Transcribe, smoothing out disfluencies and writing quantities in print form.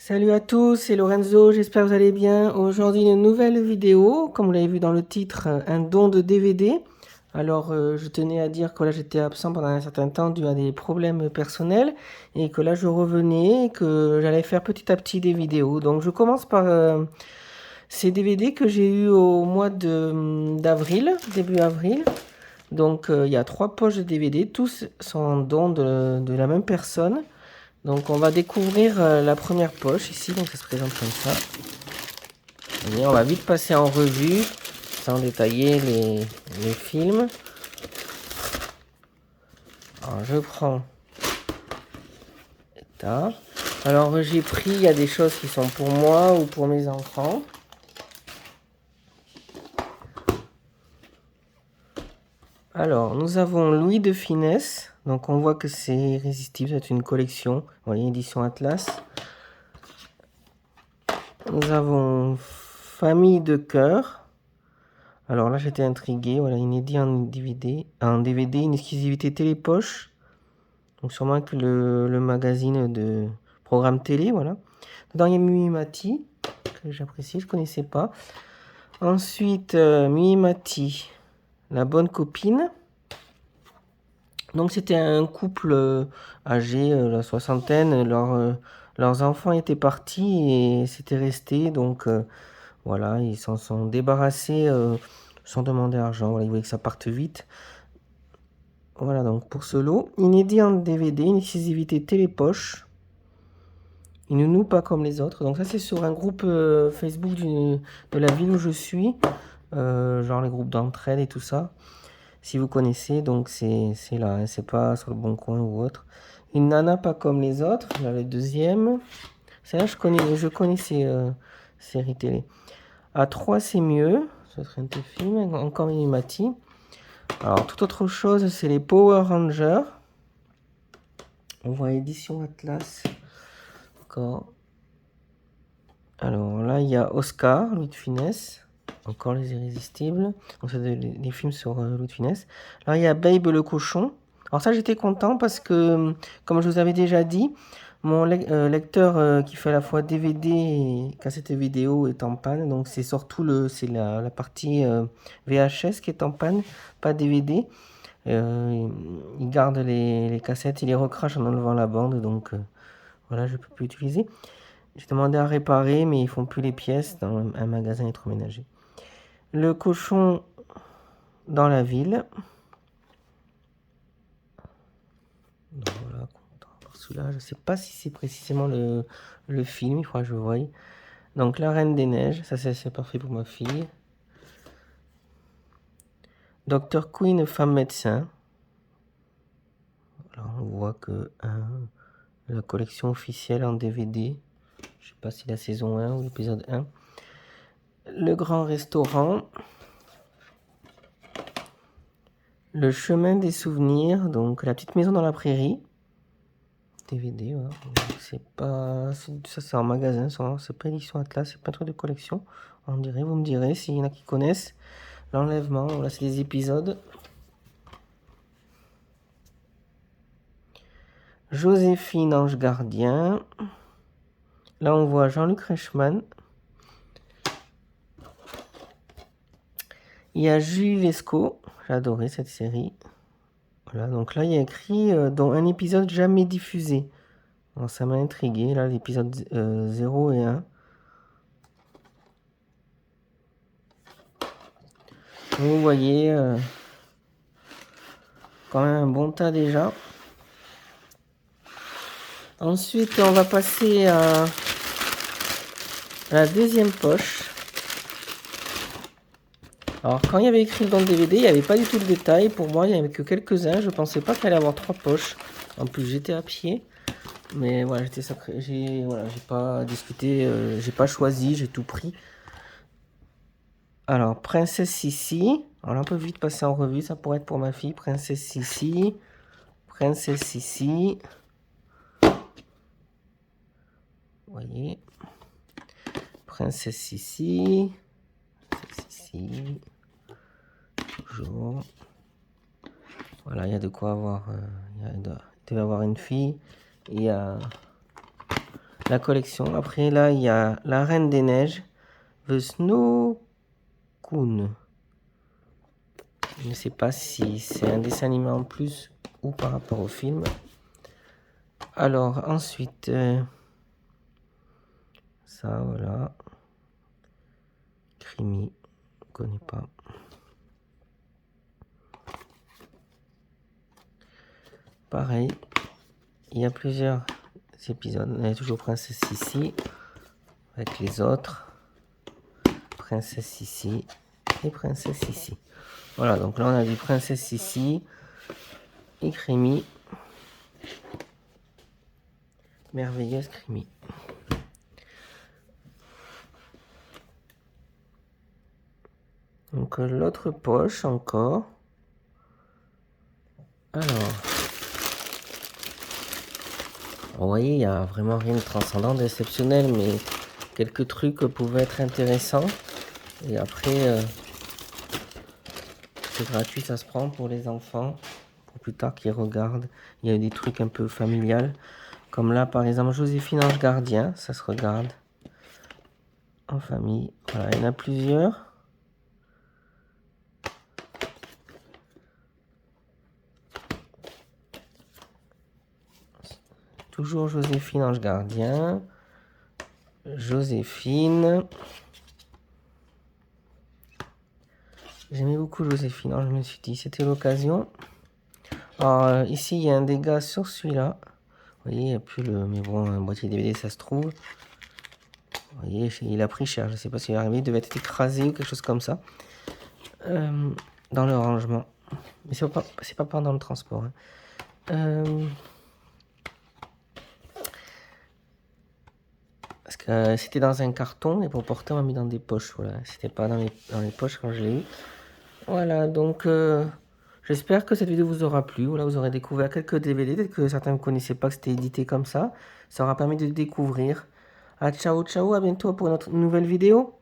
Salut à tous, c'est Lorenzo, j'espère que vous allez bien. Aujourd'hui une nouvelle vidéo, comme vous l'avez vu dans le titre, un don de DVD. Alors je tenais à dire que là j'étais absent pendant un certain temps dû à des problèmes personnels et que là je revenais et que j'allais faire petit à petit des vidéos. Donc je commence par ces DVD que j'ai eu au mois d'avril, début avril. Donc il y a 3 poches de DVD, tous sont en don de la même personne. Donc on va découvrir la première poche ici, donc ça se présente comme ça. Et on va vite passer en revue, sans détailler les films. Alors je prends l'état. Alors j'ai pris, il y a des choses qui sont pour moi ou pour mes enfants. Alors nous avons Louis de Funès, donc on voit que c'est irrésistible, c'est une collection, vous voyez, édition Atlas. Nous avons Famille de cœur. Alors là, j'étais intrigué. Voilà, inédit en DVD, une exclusivité télépoche. Donc sûrement que le magazine de programme télé, voilà. Dedans, il y a Mimimati, que j'apprécie, je ne connaissais pas. Ensuite, Mimimati, la bonne copine. Donc c'était un couple âgé, la soixantaine. Leurs enfants étaient partis et c'était resté. Donc voilà, ils s'en sont débarrassés sans demander argent. Voilà, ils voulaient que ça parte vite. Voilà donc pour ce lot. Inédit en DVD, une exclusivité télépoche. Une nounou pas comme les autres. Donc ça c'est sur un groupe Facebook de la ville où je suis. Genre les groupes d'entraide et tout ça. Si vous connaissez, donc c'est là, hein, c'est pas sur le Bon Coin ou autre. Une nana pas comme les autres. Là le deuxième. Celle-là je connais ces séries télé. À 3 c'est mieux. Ce serait un téléfilm. Encore Mimimati. Alors toute autre chose, c'est les Power Rangers. On voit édition Atlas. Encore. Alors là, il y a Oscar, Louis de Funès. Encore les Irrésistibles. Donc c'est des films sur Louis de Funès. Là, il y a Babe le cochon. Alors ça, j'étais content parce que, comme je vous avais déjà dit, mon lecteur qui fait à la fois DVD et cassette vidéo est en panne. Donc c'est surtout la partie VHS qui est en panne, pas DVD. Il garde les cassettes, il les recrache en enlevant la bande. Donc voilà, je ne peux plus utiliser. J'ai demandé à réparer, mais ils font plus les pièces dans un magasin électroménager. Le cochon dans la ville. Donc voilà, celui-là, je ne sais pas si c'est précisément le film, il faudra que je voie. Donc la Reine des Neiges, ça c'est parfait pour ma fille. Docteur Queen, femme médecin. Alors on voit que la collection officielle en DVD. Je ne sais pas si la saison 1 ou l'épisode 1. Le grand restaurant. Le chemin des souvenirs, donc la petite maison dans la prairie. DVD, voilà. C'est pas. Ça, c'est en magasin, c'est pas édition Atlas, c'est pas un truc de collection. On dirait, vous me direz s'il y en a qui connaissent. L'enlèvement, voilà, c'est des épisodes. Joséphine, ange gardien. Là, on voit Jean-Luc Reichmann. Il y a Julie Lescaut. J'ai adoré cette série. Voilà, donc là, il y a écrit dans un épisode jamais diffusé. Alors, ça m'a intrigué, là, l'épisode 0 et 1. Vous voyez, quand même un bon tas déjà. Ensuite, on va passer à la deuxième poche. Alors, quand il y avait écrit dans le DVD, il n'y avait pas du tout de détails. Pour moi, il n'y avait que quelques-uns. Je pensais pas qu'il allait y avoir 3 poches. En plus, j'étais à pied. Mais voilà, j'ai pas discuté, j'ai pas choisi, j'ai tout pris. Alors, Princesse Sissi. Alors là, on peut vite passer en revue. Ça pourrait être pour ma fille. Princesse Sissi. Princesse Sissi. Vous voyez. Princesse Sissi. Sissi. Toujours. Voilà, il y a de quoi avoir. Il devait avoir une fille. Il y a la collection. Après, là, il y a La Reine des Neiges, The Snow Queen. Je ne sais pas si c'est un dessin animé en plus ou par rapport au film. Alors, ensuite, ça, voilà. Crimi, je ne connais pas. Pareil, il y a plusieurs épisodes. Il y a toujours Princesse Sissi avec les autres. Princesse Sissi et Princesse Sissi. Voilà, donc là on a vu Princesse Sissi et Crimi. Merveilleuse Crimi. Donc l'autre poche encore. Alors, vous voyez, il n'y a vraiment rien de transcendant, d'exceptionnel, mais quelques trucs pouvaient être intéressants. Et après, c'est gratuit, ça se prend pour les enfants, pour plus tard qu'ils regardent. Il y a des trucs un peu familiales, comme là par exemple Joséphine Ange Gardien, ça se regarde en famille. Voilà, il y en a plusieurs. Toujours Joséphine Ange Gardien. Joséphine. J'aimais beaucoup Joséphine, alors je me suis dit c'était l'occasion. Alors ici il y a un dégât sur celui-là. Vous voyez, il n'y a plus le... Mais bon, un boîtier DVD ça se trouve. Vous voyez, il a pris cher, je ne sais pas s'il est arrivé, il devait être écrasé ou quelque chose comme ça. Dans le rangement. Mais c'est pas pendant le transport. Hein. Parce que c'était dans un carton et pour porter on m'a mis dans des poches. Voilà, c'était pas dans les poches quand je l'ai eu. Voilà, donc j'espère que cette vidéo vous aura plu. Voilà, vous aurez découvert quelques DVD, peut-être que certains ne connaissaient pas que c'était édité comme ça. Ça aura permis de découvrir. Ah, ciao, ciao, à bientôt pour une autre nouvelle vidéo.